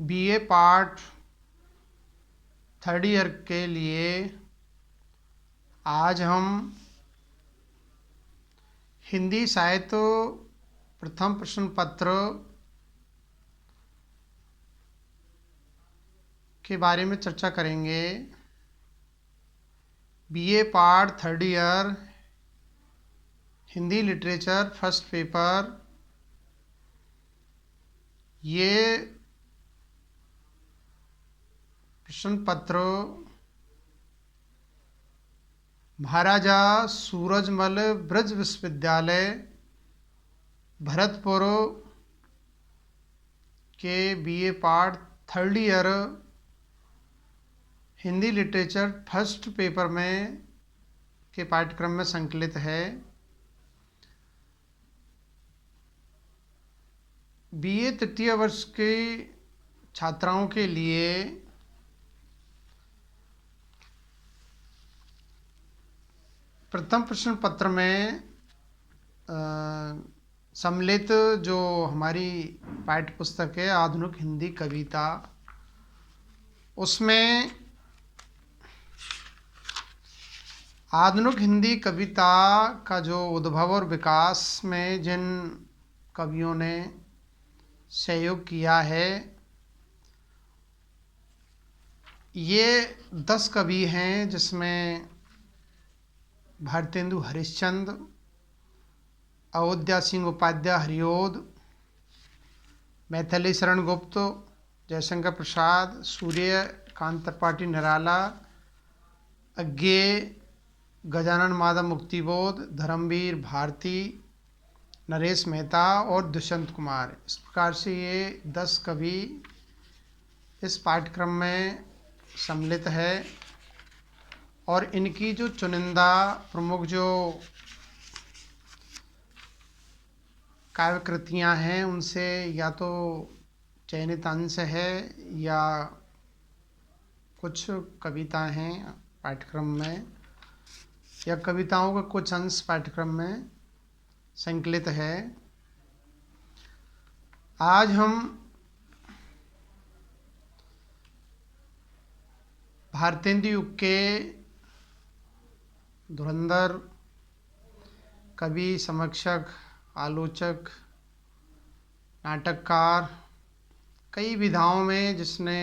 BA part third year के लिए आज हम हिंदी साहित्य प्रथम प्रश्न पत्र के बारे में चर्चा करेंगे। BA part third year Hindi literature first paper, ये प्रश्न पत्र महाराजा सूरजमल ब्रज विश्वविद्यालय भरतपुर के BA part third year Hindi literature first paper में के पाठ्यक्रम में संकलित है। बीए तृतीय वर्ष के छात्राओं के लिए प्रथम प्रश्न पत्र में सम्मिलित जो हमारी पाठ्य पुस्तक है आधुनिक हिंदी कविता, उसमें आधुनिक हिंदी कविता का जो उद्भव और विकास में जिन कवियों ने सहयोग किया है, ये 10 कवि हैं, जिसमें भारतेंदु हरिश्चंद्र, अयोध्या सिंह उपाध्याय हरिओद, मैथिली शरण गुप्त, जयशंकर प्रसाद, सूर्यकांत त्रिपाठी निराला, अज्ञेय, गजानन माधव मुक्तिबोध, धर्मवीर भारती, नरेश मेहता और दुष्यंत कुमार। इस प्रकार से ये 10 कवि इस पाठ्यक्रम में सम्मिलित है और इनकी जो चुनिंदा प्रमुख जो काव्य कृतियाँ हैं, उनसे या तो चयनित अंश है या कुछ कविता हैं पाठ्यक्रम में, या कविताओं का कुछ अंश पाठ्यक्रम में संकलित है। आज हम भारतेंदु युग के धुरंधर कवि, समीक्षक, आलोचक, नाटककार, कई विधाओं में जिसने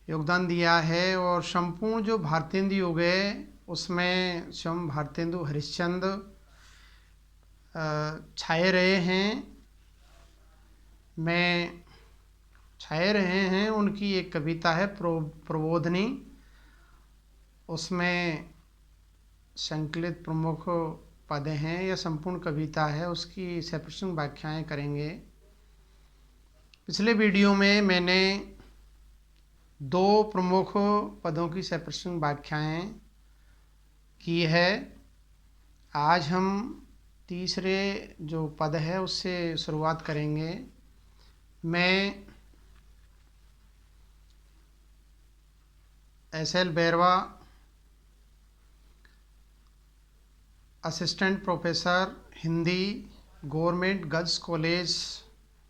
योगदान दिया है, और संपूर्ण जो भारतेंदु युग है उसमें स्वयं भारतेंदु हरिश्चंद्र छाए रहे हैं। उनकी एक कविता है प्रबोधिनी, उसमें संकलित प्रमुख पद हैं या संपूर्ण कविता है, उसकी सप्रश्न व्याख्याएं करेंगे। पिछले वीडियो में मैंने 2 प्रमुख पदों की सप्रश्न व्याख्याएं की है। आज हम तीसरे जो पद है उससे शुरुआत करेंगे। मैं SL Bairwa, assistant professor Hindi, government girls college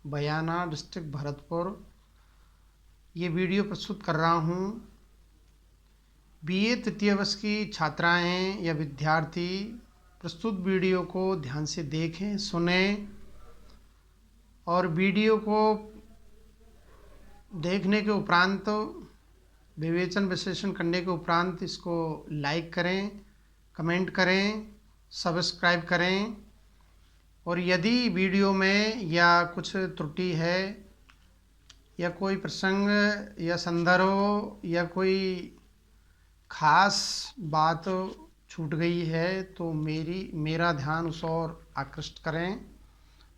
Bayana, district Bharatpur, ये वीडियो प्रस्तुत कर रहा हूँ। बीए तृतीय वर्ष की छात्राएं या विद्यार्थी प्रस्तुत वीडियो को ध्यान से देखें, सुनें, और वीडियो को देखने के उपरांत विवेचन विश्लेषण करने के उपरांत इसको लाइक करें, कमेंट करें, सब्सक्राइब करें। और यदि वीडियो में या कुछ त्रुटि है या कोई प्रसंग या संदर्भ या कोई खास बात छूट गई है तो मेरा ध्यान उस ओर आकृष्ट करें,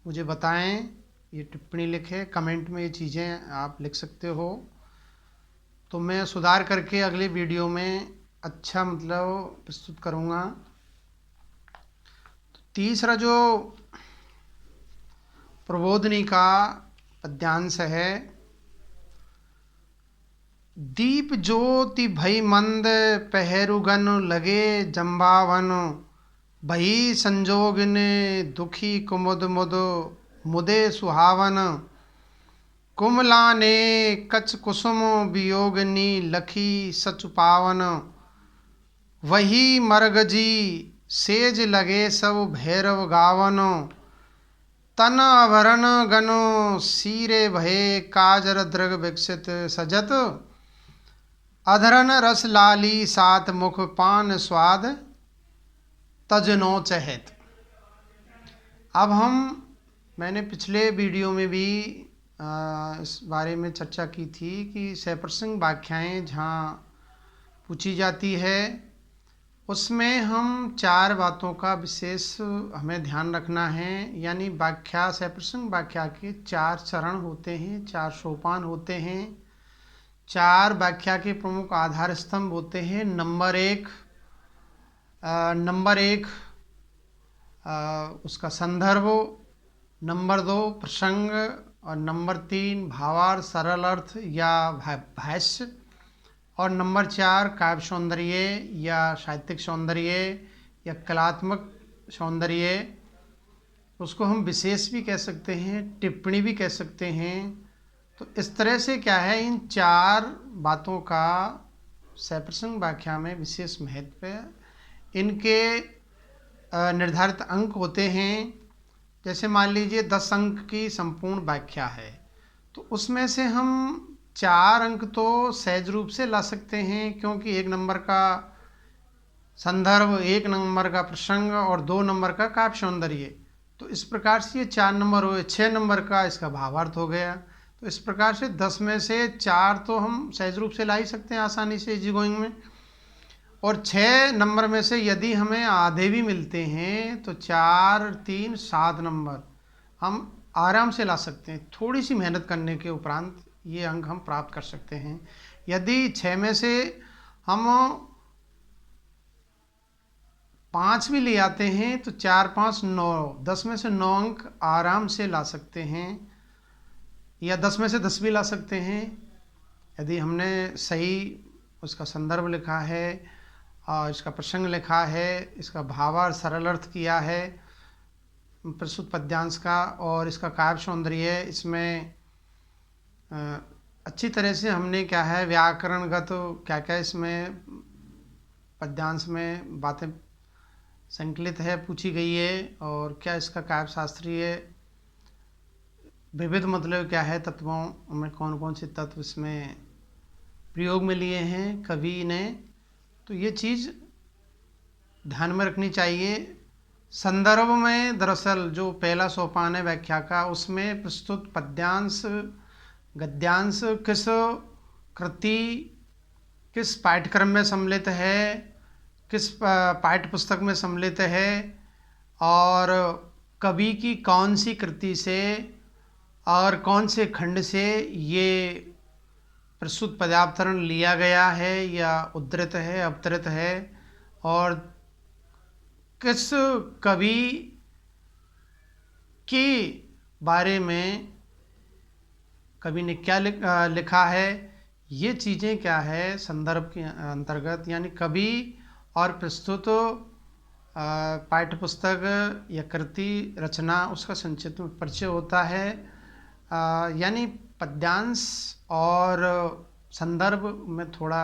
मुझे बताएं, ये टिप्पणी लिखें, कमेंट में ये चीज़ें आप लिख सकते हो, तो मैं सुधार करके अगले वीडियो में अच्छा प्रस्तुत करूँगा। तो तीसरा जो प्रबोधिनी का पद्यांश है, दीप ज्योति भई मंद पहरुगन लगे जम्बावन, भई संजोगिन दुखी कुमुद मुद मुदे सुहावन, कुमलाने कच कुसुम वियोगनी लखी सच पावन। वही मरगजी सेज लगे सब भैरव गावन। तन आभरण गनो सीरे भये काजर दृग विकसित सजत। अधरन रस लाली सात मुख पान स्वाद तजनो चहत। अब मैंने पिछले वीडियो में भी इस बारे में चर्चा की थी कि सप्रसंग व्याख्याएं जहाँ पूछी जाती है उसमें हम चार बातों का विशेष हमें ध्यान रखना है। यानी व्याख्या, सप्रसंग व्याख्या के चार चरण होते हैं, चार सोपान होते हैं, चार व्याख्या के प्रमुख आधार स्तंभ होते हैं। नंबर एक उसका संदर्भ, नंबर 2 प्रसंग, और नंबर 3 भावार्थ, सरल अर्थ या भाष्य, और नंबर 4 काव्य सौंदर्य या साहित्यिक सौंदर्य या कलात्मक सौंदर्य। उसको हम विशेष भी कह सकते हैं, टिप्पणी भी कह सकते हैं। तो इस तरह से क्या है, इन चार बातों का सप्रसंग व्याख्या में विशेष महत्व है। इनके निर्धारित अंक होते हैं। जैसे मान लीजिए 10 अंक की संपूर्ण व्याख्या है, तो उसमें से हम 4 अंक तो सहज रूप से ला सकते हैं, क्योंकि 1 नंबर का संदर्भ, 1 नंबर का प्रसंग और 2 नंबर का काव्य सौंदर्य। तो इस प्रकार से ये 4 नंबर हुए। 6 नंबर का इसका भावार्थ हो गया। तो इस प्रकार से 10 में से 4 तो हम सहज रूप से ला ही सकते हैं आसानी से, इजी गोइंग में। और 6 नंबर में से यदि हमें आधे भी मिलते हैं तो 4, 3, 7 नंबर हम आराम से ला सकते हैं। थोड़ी सी मेहनत करने के उपरांत ये अंक हम प्राप्त कर सकते हैं। यदि 6 में से हम 5 भी ले आते हैं तो 4, 5, 9, 10 में से 9 अंक आराम से ला सकते हैं, या 10 में से 10 भी ला सकते हैं यदि हमने सही उसका संदर्भ लिखा है और इसका प्रसंग लिखा है, इसका भावार्थ सरल अर्थ किया है प्रस्तुत पद्यांश का, और इसका काव्य सौंदर्य इसमें अच्छी तरह से हमने क्या है व्याकरणगत क्या क्या इसमें पद्यांश में बातें संकलित है, पूछी गई है, और क्या इसका काव्य शास्त्रीय विविध मतलब क्या है, तत्वों में कौन कौन से तत्व इसमें प्रयोग में लिए हैं कवि ने। तो ये चीज़ ध्यान में रखनी चाहिए। संदर्भ में दरअसल जो पहला सोपान है व्याख्या का, उसमें प्रस्तुत पद्यांश गद्यांश किस कृति, किस पाठ्यक्रम में सम्मिलित है, किस पाठ्य पुस्तक में सम्मिलित है, और कवि की कौन सी कृति से और कौन से खंड से ये प्रस्तुत पदावतरण लिया गया है या उद्धृत है, अवतरित है, और किस कवि के बारे में कवि ने क्या लिखा है। ये चीज़ें क्या है संदर्भ के अंतर्गत, यानी कवि और प्रस्तुत पाठ्यपुस्तक या कृति रचना उसका संक्षिप्त में परिचय होता है। यानी पद्यांश और संदर्भ में थोड़ा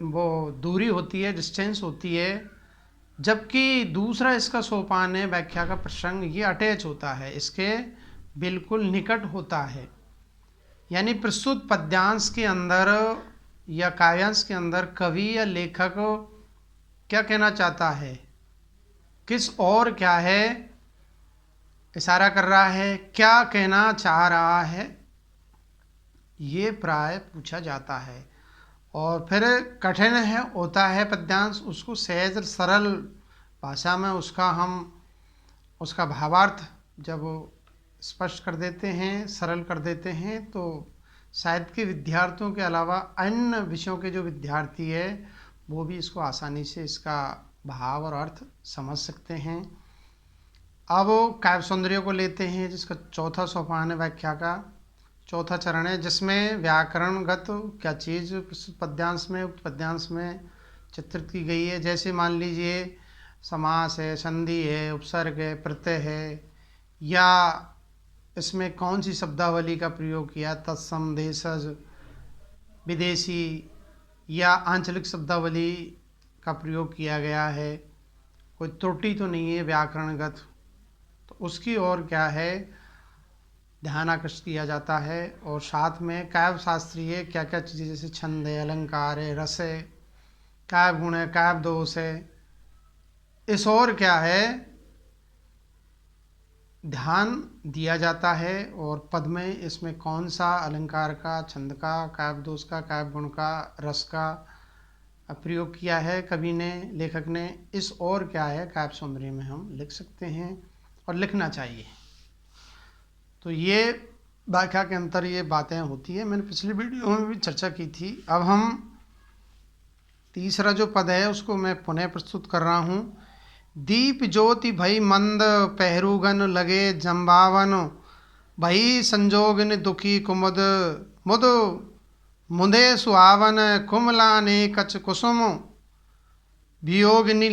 वो दूरी होती है, डिस्टेंस होती है, जबकि दूसरा इसका सोपान है व्याख्या का प्रसंग, ये अटैच होता है, इसके बिल्कुल निकट होता है। यानी प्रस्तुत पद्यांश के अंदर या काव्यांश के अंदर कवि या लेखक क्या कहना चाहता है, किस और क्या है इशारा कर रहा है, क्या कहना चाह रहा है, ये प्राय पूछा जाता है। और फिर कठिन है होता है पद्यांश, उसको सहज सरल भाषा में उसका भावार्थ जब स्पष्ट कर देते हैं, सरल कर देते हैं, तो साहित्य के विद्यार्थियों के अलावा अन्य विषयों के जो विद्यार्थी है वो भी इसको आसानी से इसका भाव और अर्थ समझ सकते हैं। अब काव्य सौंदर्य को लेते हैं, जिसका चौथा सोपान है व्याख्या का, चौथा चरण है, जिसमें व्याकरणगत क्या चीज़ प्रस्तुत पद्यांश में उक्त पद्यांश में चित्रित की गई है। जैसे मान लीजिए समास है, संधि है, उपसर्ग है, प्रत्यय है, या इसमें कौन सी शब्दावली का प्रयोग किया, तत्सम, देशज, विदेशी या आंचलिक शब्दावली का प्रयोग किया गया है, कोई त्रुटि तो नहीं है व्याकरणगत, तो उसकी ओर क्या है ध्यान आकर्षित किया जाता है। और साथ में काव्य शास्त्रीय क्या क्या चीज़ें जैसे छंद है, अलंकार है, रस है, काव्य गुण है, काव्य दोष है, इस ओर क्या है ध्यान दिया जाता है। और पद में इसमें कौन सा अलंकार का, छंद का, काव्य दोष का, काव्य गुण का, रस का प्रयोग किया है कवि ने, लेखक ने, इस ओर क्या है काव्य सौंदर्य में हम लिख सकते हैं और लिखना चाहिए। तो ये व्याख्या के अंतर ये बातें होती है, मैंने पिछली वीडियो में भी चर्चा की थी। अब हम तीसरा जो पद है उसको मैं पुनः प्रस्तुत कर रहा हूँ। दीप ज्योति भई मंद पहरुगन लगे जम्बावन, भई संजोगन दुखी कुमुद मुद मुदे सुहावन, कुमलाने कच कुसुम वियोगिनी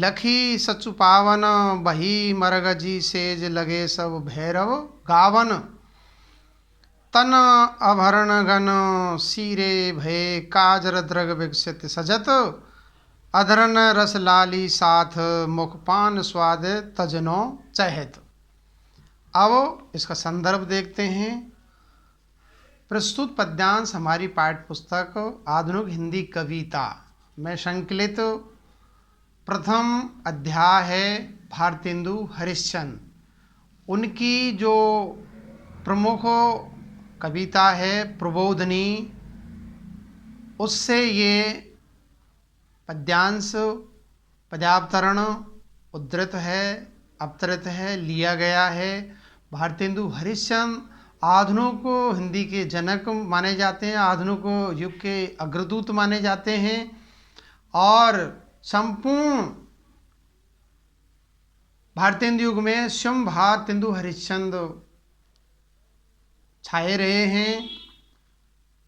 लखी सचु पावन, बही मरगजी सेज लगे सब भैरव गावन, तन अभरण गण सीरे भय काजर द्रग विकसित सजत, अधरन रस लाली साथ मुख पान स्वाद तजनो चहत। अब इसका संदर्भ देखते हैं। प्रस्तुत पद्यांश हमारी पाठ्य पुस्तक आधुनिक हिंदी कविता में संकलित प्रथम अध्याय है भारतेंदु हरिश्चंद्र, उनकी जो प्रमुख कविता है प्रबोधनी, उससे ये पद्यांश पद्यावतरण उद्धृत है, अवतरित है, लिया गया है। भारतेंदु हरिश्चंद्र आधुनिक हिंदी के जनक माने जाते हैं, आधुनिक युग के अग्रदूत माने जाते हैं और संपूर्ण भारतेंदु युग में स्वयं भारतेंदु हरिश्चंद्र छाए रहे हैं।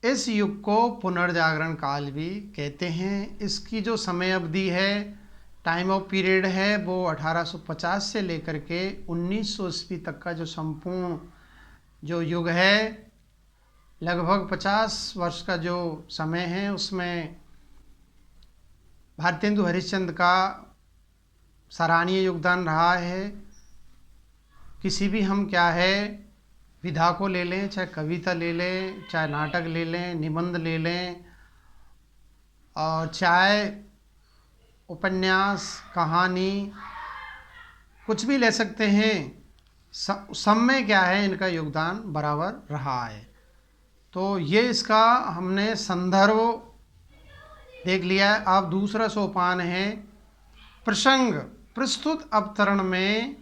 इस युग को पुनर्जागरण काल भी कहते हैं। इसकी जो समय अवधि है, टाइम ऑफ पीरियड है, वो 1850 से लेकर के 1900 ईस्वी तक का जो संपूर्ण जो युग है, लगभग 50 वर्ष का जो समय है, उसमें भारतेंदु हरिश्चंद्र का सराहनीय योगदान रहा है। किसी भी हम क्या है विधा को ले लें, चाहे कविता ले लें, चाहे नाटक ले लें, निबंध ले लें, और चाहे उपन्यास, कहानी, कुछ भी ले सकते हैं, सब में क्या है इनका योगदान बराबर रहा है। तो ये इसका हमने संदर्भ देख लिया है। अब दूसरा सोपान है प्रसंग। प्रस्तुत अवतरण में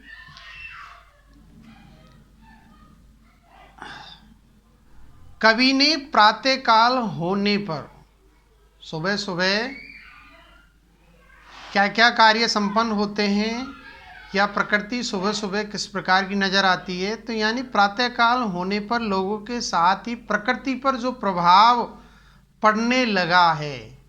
कवि ने प्रातःकाल होने पर सुबह सुबह क्या क्या कार्य संपन्न होते हैं, या प्रकृति सुबह सुबह किस प्रकार की नज़र आती है, तो यानी प्रातःकाल होने पर लोगों के साथ ही प्रकृति पर जो प्रभाव पड़ने लगा है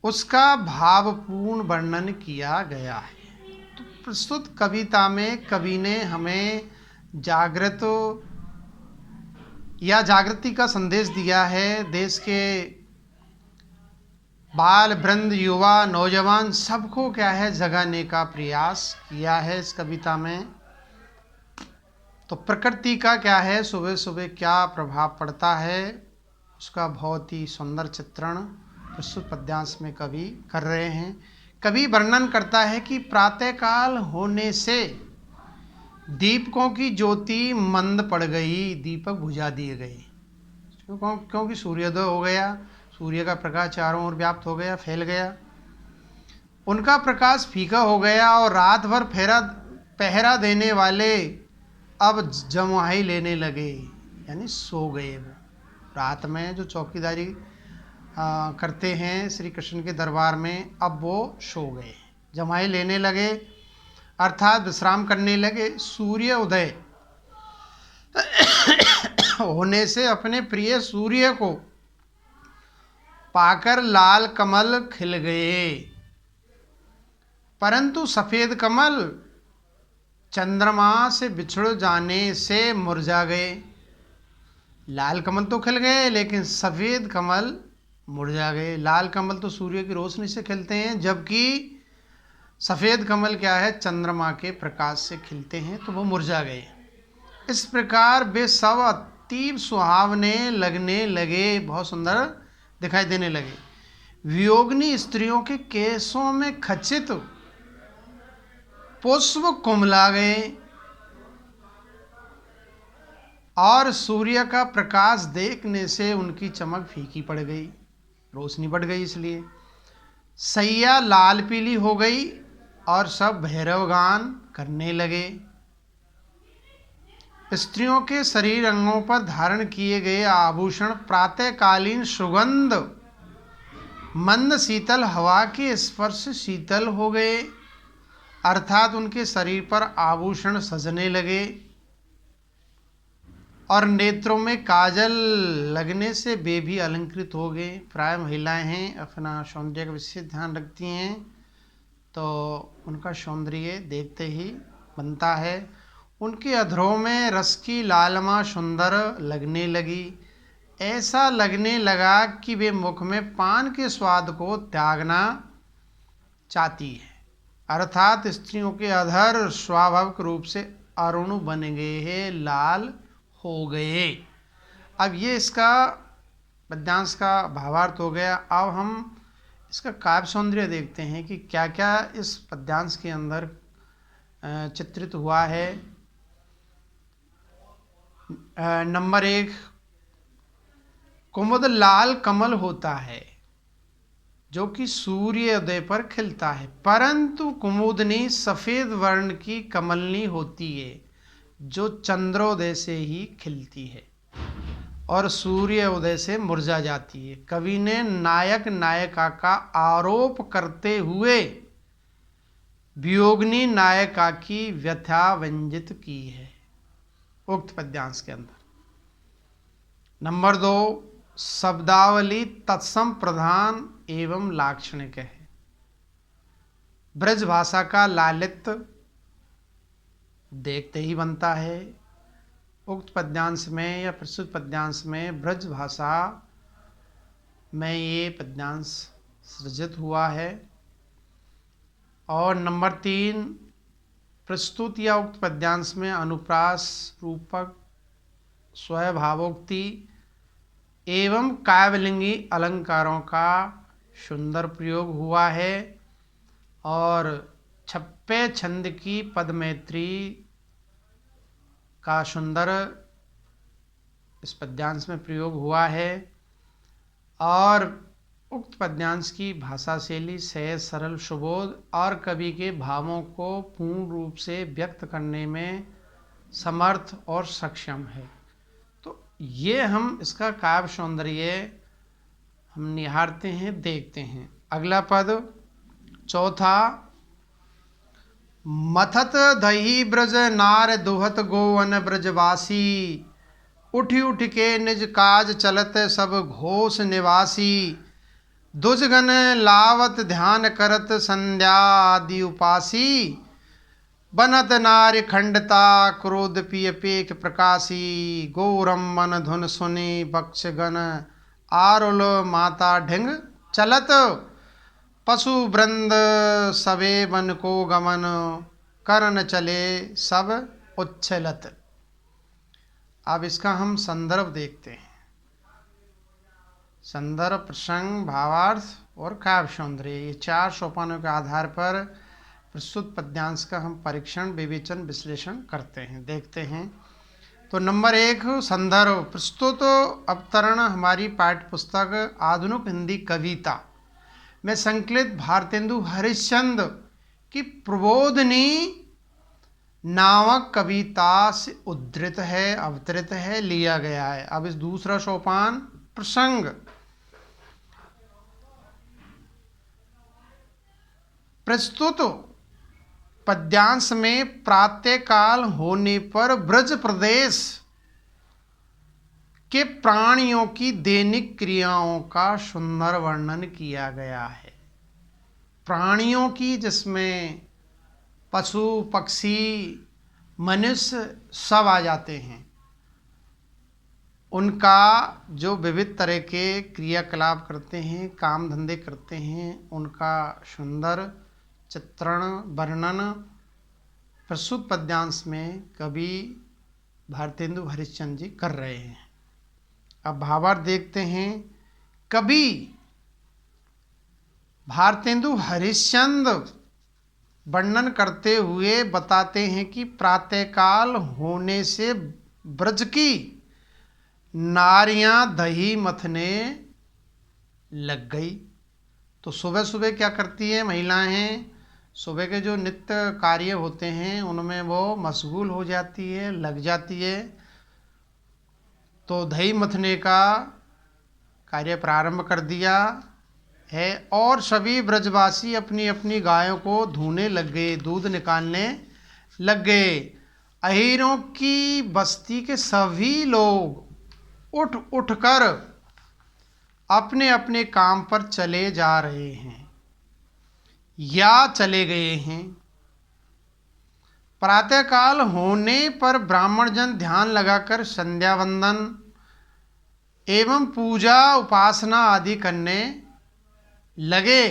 उसका भावपूर्ण वर्णन किया गया है। तो प्रस्तुत कविता में कवि ने हमें जागृत या जागृति का संदेश दिया है। देश के बाल वृंद, युवा, नौजवान सबको क्या है जगाने का प्रयास किया है इस कविता में। तो प्रकृति का क्या है सुबह सुबह क्या प्रभाव पड़ता है, उसका बहुत ही सुंदर चित्रण प्रस्तुत पद्यांश में कवि कर रहे हैं। कवि वर्णन करता है कि प्रातःकाल होने से दीपकों की ज्योति मंद पड़ गई, दीपक बुझा दिए गए, क्योंकि सूर्योदय हो गया, सूर्य का प्रकाश चारों ओर व्याप्त हो गया, फैल गया, उनका प्रकाश फीका हो गया और रात भर पहरा देने वाले अब जमाई लेने लगे, यानी सो गए। वो रात में जो चौकीदारी करते हैं श्री कृष्ण के दरबार में, अब वो सो गए, जमाई लेने लगे, अर्थात विश्राम करने लगे। सूर्य उदय होने से अपने प्रिय सूर्य को पाकर लाल कमल खिल गए, परंतु सफेद कमल चंद्रमा से बिछड़ जाने से मुरझा गए। लाल कमल तो खिल गए लेकिन सफ़ेद कमल मुरझा गए। लाल कमल तो सूर्य की रोशनी से खिलते हैं, जबकि सफ़ेद कमल क्या है, चंद्रमा के प्रकाश से खिलते हैं, तो वो मुरझा गए। इस प्रकार वे सब अति सुहावने लगने लगे, बहुत सुंदर दिखाई देने लगे। वियोगिनी स्त्रियों के केसों में खचित पुष्प कुमला गए और सूर्य का प्रकाश देखने से उनकी चमक फीकी पड़ गई, रोशनी बढ़ गई। इसलिए सैया लाल पीली हो गई और सब भैरव गान करने लगे। स्त्रियों के शरीर अंगों पर धारण किए गए आभूषण प्रातःकालीन सुगंध मंद शीतल हवा के स्पर्श से शीतल हो गए, अर्थात उनके शरीर पर आभूषण सजने लगे और नेत्रों में काजल लगने से वे भी अलंकृत हो गए। प्राय महिलाएं हैं, अपना सौंदर्य का विशेष ध्यान रखती हैं, तो उनका सौंदर्य देखते ही बनता है। उनके अधरों में रस की लालमा सुंदर लगने लगी। ऐसा लगने लगा कि वे मुख में पान के स्वाद को त्यागना चाहती है, अर्थात स्त्रियों के अधर स्वाभाविक रूप से अरुण बन गए हैं, लाल हो गए। अब ये इसका पद्यांश का भावार्थ हो गया। अब हम इसका काव्य सौंदर्य देखते हैं कि क्या क्या इस पद्यांश के अंदर चित्रित हुआ है। नंबर 1, कुमुद लाल कमल होता है जो कि सूर्योदय पर खिलता है, परंतु कुमुदनी सफ़ेद वर्ण की कमलनी होती है जो चंद्रोदय से ही खिलती है और सूर्योदय से मुरझा जाती है। कवि ने नायक नायिका का आरोप करते हुए वियोगिनी नायिका की व्यथा व्यंजित की है उक्त पद्यांश के अंदर। नंबर 2, शब्दावली तत्सम प्रधान एवं लाक्षणिक है। ब्रज भाषा का लालित्य देखते ही बनता है। उक्त पद्यांश में या प्रस्तुत पद्यांश में ब्रज भाषा में ये पद्यांश सृजित हुआ है। और नंबर 3, प्रस्तुत या उक्त पद्यांश में अनुप्रास रूपक स्वभावोक्ति एवं काव्यलिंगी अलंकारों का सुंदर प्रयोग हुआ है और छप्पे छंद की पदमैत्री का सुंदर इस पद्यांश में प्रयोग हुआ है। और उक्त पद्यांश की भाषा शैली सहज सरल सुबोध और कवि के भावों को पूर्ण रूप से व्यक्त करने में समर्थ और सक्षम है। तो ये हम इसका काव्य सौंदर्य हम निहारते हैं, देखते हैं। अगला पद 4, मथत दही ब्रज नार दुहत गोवन ब्रजवासी, उठ उठ के निज काज चलत सब घोष निवासी, दुजगन लावत ध्यान करत संध्या आदि उपासी, बनत नारी खंडता क्रोध पिय पेक प्रकाशी, गौरम मन धुन सुनी बक्ष गण आरुल माता ढिंग चलत, पशु वृंद सबे वन को गमन, करन चले सब उच्छलत। अब इसका हम संदर्भ देखते हैं। संदर्भ, प्रसंग, भावार्थ और काव्य सौंदर्य, ये 4 सोपानों के आधार पर प्रस्तुत पद्यांश का हम परीक्षण, विवेचन, विश्लेषण करते हैं, देखते हैं। तो नंबर 1, संदर्भ। प्रस्तुत अवतरण हमारी पाठ्य पुस्तक आधुनिक हिंदी कविता में संकलित भारतेंदु हरिश्चंद्र की प्रबोधिनी नामक कविता से उद्धृत है, अवतरित है, लिया गया है। अब इस दूसरा सोपान प्रसंग। प्रस्तुत पद्यांश में प्रातःकाल होने पर ब्रज प्रदेश के प्राणियों की दैनिक क्रियाओं का सुंदर वर्णन किया गया है। प्राणियों की, जिसमें पशु, पक्षी मनुष्य सब आ जाते हैं। उनका जो विविध तरह के क्रियाकलाप करते हैं, काम धंधे करते हैं, उनका सुंदर चित्रण वर्णन प्रस्तुत पद्यांश में कवि भारतेंदु हरिश्चंद्र जी कर रहे हैं। अब भावार्थ देखते हैं। कवि भारतेंदु हरिश्चंद्र वर्णन करते हुए बताते हैं कि प्रातःकाल होने से ब्रज की नारियां दही मथने लग गई। तो सुबह सुबह क्या करती है महिलाएं? सुबह के जो नित्य कार्य होते हैं उनमें वो मशगूल हो जाती है, लग जाती है। तो दही मथने का कार्य प्रारंभ कर दिया है और सभी ब्रजवासी अपनी अपनी गायों को धोने लग गए, दूध निकालने लग गए। अहीरों की बस्ती के सभी लोग उठ उठ कर अपने अपने काम पर चले जा रहे हैं या चले गए हैं। प्रातःकाल होने पर ब्राह्मण जन ध्यान लगाकर संध्या वंदन एवं पूजा उपासना आदि करने लगे।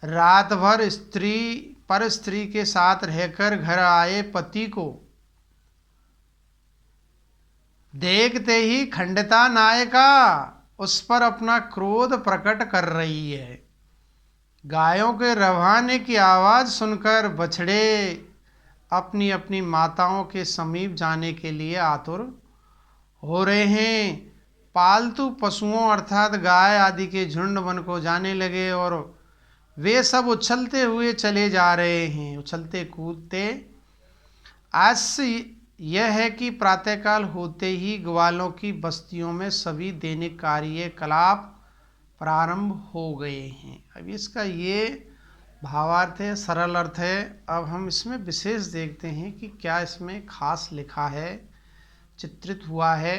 रात भर स्त्री के साथ रहकर घर आए पति को देखते ही खंडिता नायिका उस पर अपना क्रोध प्रकट कर रही है। गायों के रवाने की आवाज़ सुनकर बछड़े अपनी अपनी माताओं के समीप जाने के लिए आतुर हो रहे हैं। पालतू पशुओं अर्थात गाय आदि के झुंड वन को जाने लगे और वे सब उछलते हुए चले जा रहे हैं, उछलते कूदते। आज यह है कि प्रातःकाल होते ही ग्वालों की बस्तियों में सभी दैनिक कार्यकलाप प्रारंभ हो गए हैं। अब इसका ये भावार्थ है, सरल अर्थ है। अब हम इसमें विशेष देखते हैं कि क्या इसमें खास लिखा है, चित्रित हुआ है।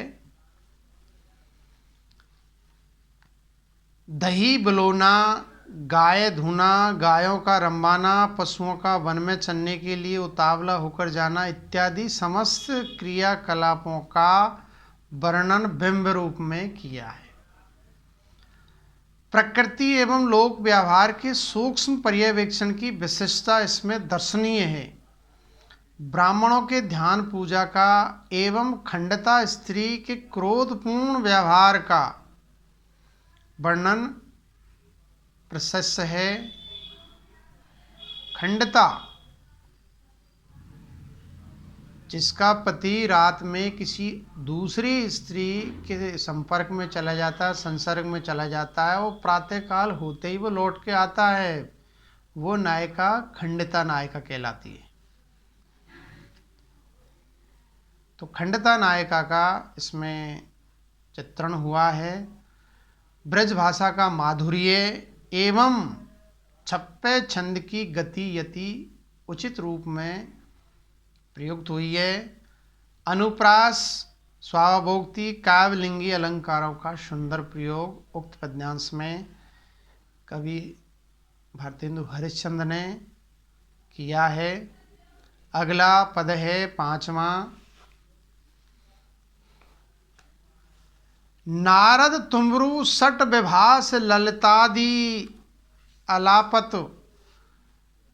दही बिलोना, गाय धुना, गायों का रंबाना, पशुओं का वन में चरने के लिए उतावला होकर जाना इत्यादि समस्त क्रियाकलापों का वर्णन बिंब रूप में किया है। प्रकृति एवं लोक व्यवहार के सूक्ष्म पर्यवेक्षण की विशिष्टता इसमें दर्शनीय है। ब्राह्मणों के ध्यान पूजा का एवं खंडिता स्त्री के क्रोधपूर्ण व्यवहार का वर्णन प्रशस्त है। खंडिता जिसका पति रात में किसी दूसरी स्त्री के संपर्क में चला जाता है, संसर्ग में चला जाता है, वो प्रातःकाल होते ही वो लौट के आता है, वो नायिका खंडिता नायिका कहलाती है। तो खंडिता नायिका का इसमें चित्रण हुआ है। ब्रज भाषा का माधुर्य एवं छप्पे छंद की गति यति उचित रूप में प्रयुक्त हुई है। अनुप्रास, स्वावभोक्ति, काव्यलिंगी अलंकारों का सुंदर प्रयोग उक्त पद्यांश में कवि भारतेंदु हरिश्चंद्र ने किया है। अगला पद है 5वां। नारद तुम्रू सट विभास ललितादि अलापत,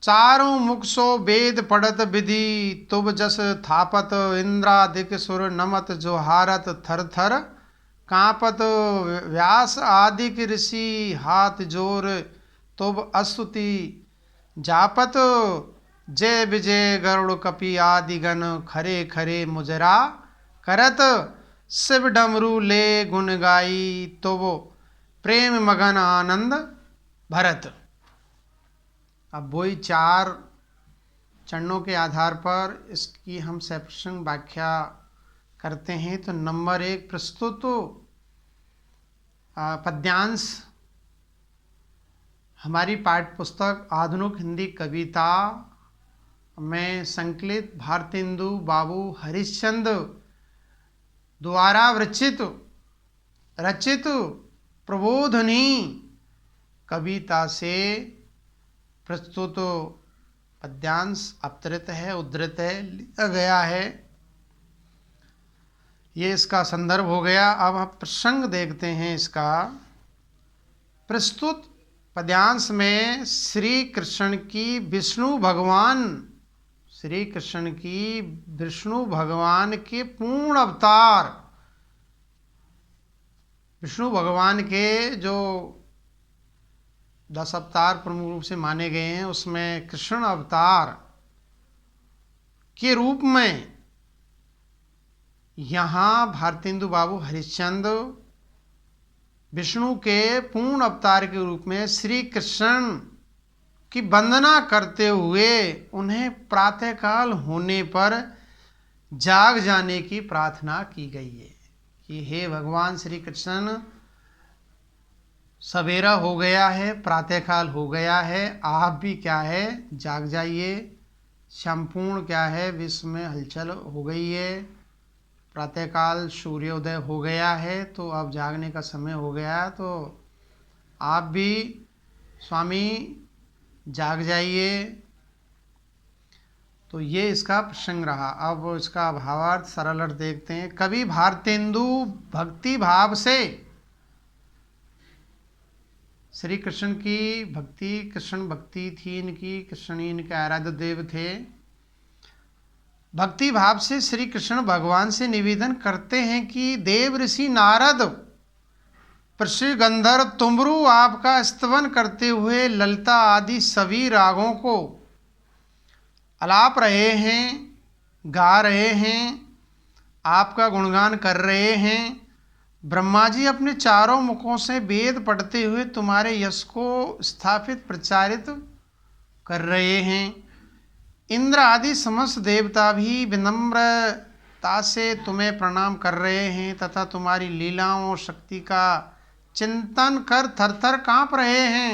चारों मुख सो वेद पढ़त विधि, तुब जस थापत, इंद्रादिक सुर नमत जोहारत, थर थर कांपत, व्यास आदिक ऋषि हाथ जोर, तुब अस्तुति जापत, जय विजय गरुड़ कपि आदि गण, खरे खरे मुजरा करत, शिव डमरू ले गुण गाई, तो वो प्रेम मगन आनंद भरत। अब वही 4 चरणों के आधार पर इसकी हम सप्रसंग व्याख्या करते हैं। तो नंबर 1 प्रस्तुत पद्यांश हमारी पाठ्य पुस्तक आधुनिक हिंदी कविता में संकलित भारतेंदु बाबू हरिश्चंद्र द्वारा रचित प्रबोधनी कविता से प्रस्तुत पद्यांश अवतरित है, उद्धृत है, लिया गया है। ये इसका संदर्भ हो गया। अब हम प्रसंग देखते हैं इसका। प्रस्तुत पद्यांश में श्री कृष्ण की विष्णु भगवान के पूर्ण अवतार, विष्णु भगवान के जो 10 अवतार प्रमुख रूप से माने गए हैं, उसमें कृष्ण अवतार के रूप में यहाँ भारतेंदु बाबू हरिश्चंद्र विष्णु के पूर्ण अवतार के रूप में श्री कृष्ण की वंदना करते हुए उन्हें प्रातःकाल होने पर जाग जाने की प्रार्थना की गई है कि हे भगवान श्री कृष्ण, सवेरा हो गया है, प्रातःकाल हो गया है, आप भी क्या है जाग जाइए। संपूर्ण क्या है विश्व में हलचल हो गई है, प्रातःकाल सूर्योदय हो गया है, तो अब जागने का समय हो गया, तो आप भी स्वामी जाग जाइए। तो ये इसका प्रसंग रहा। अब इसका भावार्थ सरल अर्थ देखते हैं। कवि भारतेंदु भक्ति भाव से श्री कृष्ण की भक्ति, कृष्ण भक्ति थी इनकी, कृष्ण इनके आराध्य देव थे। भक्ति भाव से श्री कृष्ण भगवान से निवेदन करते हैं कि देव ऋषि नारद, पृथ्वी, गंधर्व, तुमरू आपका स्तवन करते हुए ललिता आदि सभी रागों को आलाप रहे हैं, गा रहे हैं, आपका गुणगान कर रहे हैं। ब्रह्मा जी अपने चारों मुखों से वेद पढ़ते हुए तुम्हारे यश को स्थापित प्रचारित कर रहे हैं। इंद्र आदि समस्त देवता भी विनम्रता से तुम्हें प्रणाम कर रहे हैं तथा तुम्हारी लीलाओं और शक्ति का चिंतन कर थर थर काँप रहे हैं।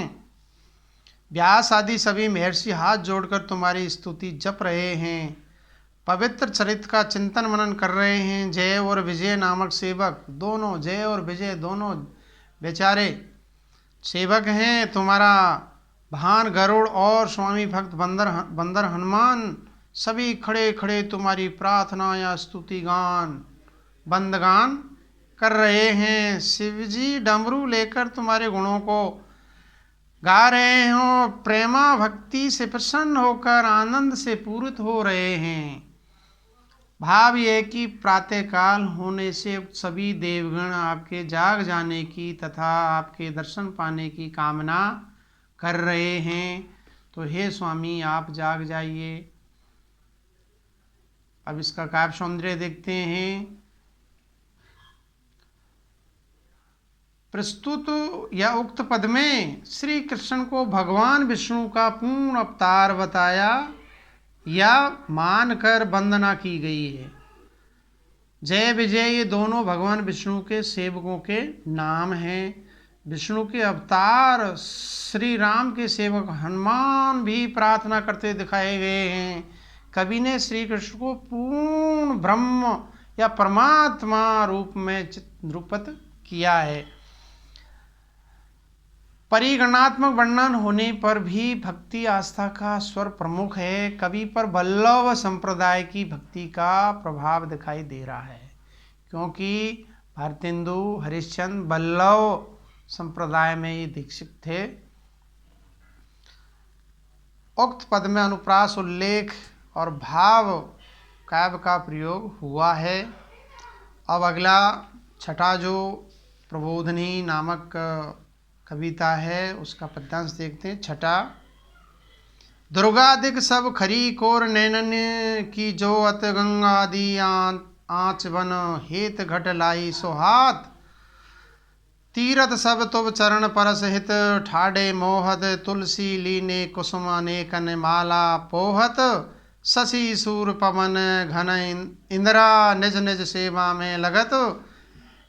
व्यास आदि सभी महर्षि हाथ जोड़कर तुम्हारी स्तुति जप रहे हैं, पवित्र चरित्र का चिंतन मनन कर रहे हैं। जय और विजय नामक सेवक, दोनों जय और विजय दोनों बेचारे सेवक हैं। तुम्हारा भान गरुड़ और स्वामी भक्त बंदर हनुमान सभी खड़े खड़े तुम्हारी प्रार्थना या स्तुति गान बंदगान कर रहे हैं। शिवजी डमरू लेकर तुम्हारे गुणों को गा रहे हो, प्रेमा भक्ति से प्रसन्न होकर आनंद से पूरित हो रहे हैं। भाव यह कि प्रातःकाल होने से सभी देवगण आपके जाग जाने की तथा आपके दर्शन पाने की कामना कर रहे हैं। तो हे स्वामी आप जाग जाइए। अब इसका काव्य सौंदर्य देखते हैं। प्रस्तुत या उक्त पद में श्री कृष्ण को भगवान विष्णु का पूर्ण अवतार बताया या मानकर वंदना की गई है। जय विजय ये दोनों भगवान विष्णु के सेवकों के नाम हैं। विष्णु के अवतार श्री राम के सेवक हनुमान भी प्रार्थना करते दिखाए गए हैं। कवि ने श्री कृष्ण को पूर्ण ब्रह्म या परमात्मा रूप में निरूपित किया है। परिगणात्मक वर्णन होने पर भी भक्ति आस्था का स्वर प्रमुख है। कवि पर वल्लभ संप्रदाय की भक्ति का प्रभाव दिखाई दे रहा है, क्योंकि भारतेंदु हरिश्चंद्र वल्लभ संप्रदाय में ये दीक्षित थे। उक्त पद में अनुप्रास, उल्लेख और भाव काव्य का प्रयोग हुआ है। अब अगला छठा जो प्रबोधनी नामक कविता है उसका पद्यांश देखते हैं। छठा। दुर्गादिक सब खरी कोर नैनन की जो अत गंगादि आँच बन हेत घट लाई सोहात तीरथ सब तुब चरण परस हित ठाडे मोहत तुलसी लीने कुसुम अनेकन माला पोहत शशि सूर पवन घन इंद्रा निज निज सेवा में लगत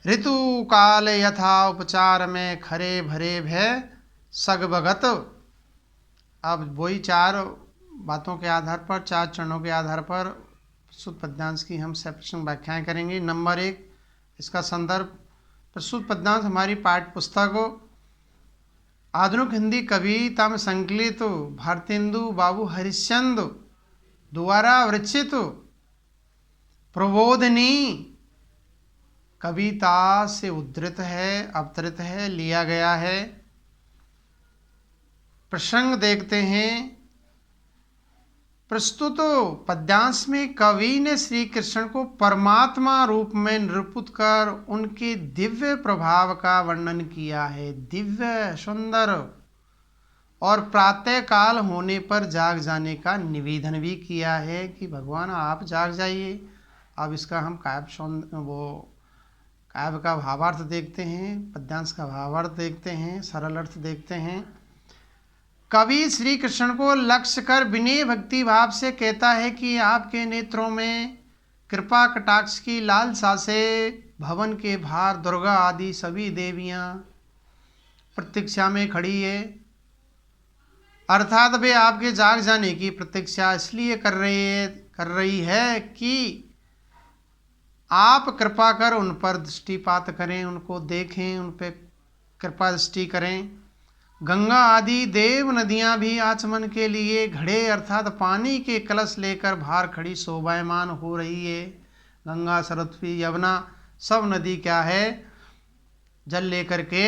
ऋतु काल यथा उपचार में खरे भरे भय सगभगत। अब वही चार बातों के आधार पर, चार चरणों के आधार पर प्रस्तुत पद्यांश की हम सप्रश्न व्याख्याएं करेंगे। नंबर 1, इसका संदर्भ। प्रस्तुत पद्यांश हमारी पाठ्य पुस्तक आधुनिक हिंदी कविता में संकलित भारतेंदु बाबू हरिश्चंद्र द्वारा रचित प्रबोधिनी कविता से उद्धृत है, अवतरित है, लिया गया है। प्रसंग देखते हैं। प्रस्तुत पद्यांश में कवि ने श्री कृष्ण को परमात्मा रूप में निरूपित कर उनके दिव्य प्रभाव का वर्णन किया है। दिव्य, सुंदर, और प्रातः काल होने पर जाग जाने का निवेदन भी किया है कि भगवान आप जाग जाइए। अब इसका हम काव्य का भावार्थ देखते हैं, पद्यांश का भावार्थ देखते हैं, सरल अर्थ देखते हैं। कवि श्री कृष्ण को लक्ष्य कर विनय भक्ति भाव से कहता है कि आपके नेत्रों में कृपा कटाक्ष की लालसा से भवन के बाहर दुर्गा आदि सभी देवियां प्रतीक्षा में खड़ी है। अर्थात वे आपके जाग जाने की प्रतीक्षा इसलिए कर रही है कि आप कृपा कर उन पर दृष्टिपात करें, उनको देखें, उन पर कृपा दृष्टि करें। गंगा आदि देव नदियां भी आचमन के लिए घड़े अर्थात पानी के कलश लेकर बाहर खड़ी शोभायमान हो रही है। गंगा, सरस्वती, यमुना सब नदी क्या है, जल लेकर के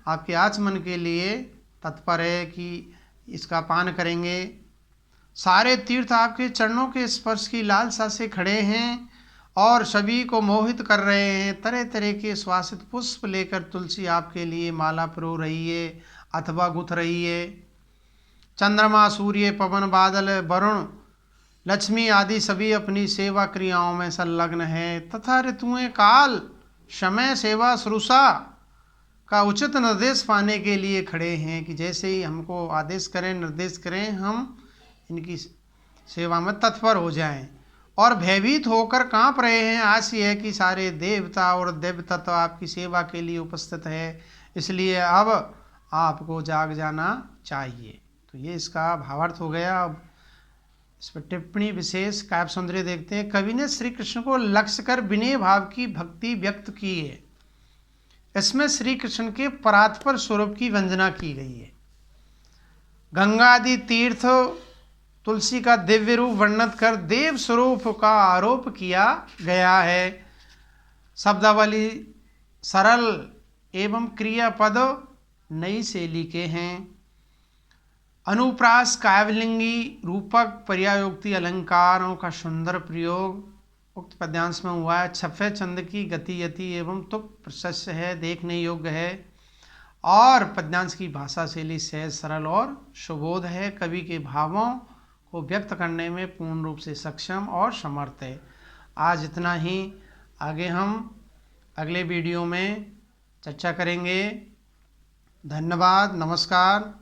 आपके आचमन के लिए तत्पर है कि इसका पान करेंगे। सारे तीर्थ आपके चरणों के स्पर्श की लालसा से खड़े हैं और सभी को मोहित कर रहे हैं। तरह तरह के सुवासित पुष्प लेकर तुलसी आपके लिए माला पिरो रही है अथवा गुथ रही है। चंद्रमा, सूर्य, पवन, बादल, वरुण, लक्ष्मी आदि सभी अपनी सेवा क्रियाओं में संलग्न है तथा ऋतुएं, काल, समय, सेवा, शुश्रूषा का उचित निर्देश पाने के लिए खड़े हैं कि जैसे ही हमको आदेश करें, निर्देश करें, हम इनकी सेवा में तत्पर हो जाएं। और भयभीत होकर कांप रहे हैं। आस ये है कि सारे देवता और देव तत्व आपकी सेवा के लिए उपस्थित है, इसलिए अब आपको जाग जाना चाहिए। तो ये इसका भावार्थ हो गया। अब इस पर टिप्पणी विशेष काव्य सौंदर्य देखते हैं। कवि ने श्री कृष्ण को लक्ष्य कर विनय भाव की भक्ति व्यक्त की है। इसमें श्री कृष्ण के परात्पर स्वरूप की वंदना की गई है। गंगा आदि तीर्थ, तुलसी का दिव्य रूप वर्णित कर देव स्वरूप का आरोप किया गया है। शब्दावली सरल एवं क्रियापद नई शैली के हैं। अनुप्रास, काव्यलिंगी, रूपक, पर्यायोक्ति, अलंकारों का सुंदर प्रयोग उक्त पद्यांश में हुआ है। छफे चंद की गति यति एवं तुक प्रशस्य है, देखने योग्य है और पद्यांश की भाषा शैली सहज, सरल और सुबोध है। कवि के भावों को व्यक्त करने में पूर्ण रूप से सक्षम और समर्थ है। आज इतना ही। आगे हम अगले वीडियो में चर्चा करेंगे। धन्यवाद, नमस्कार।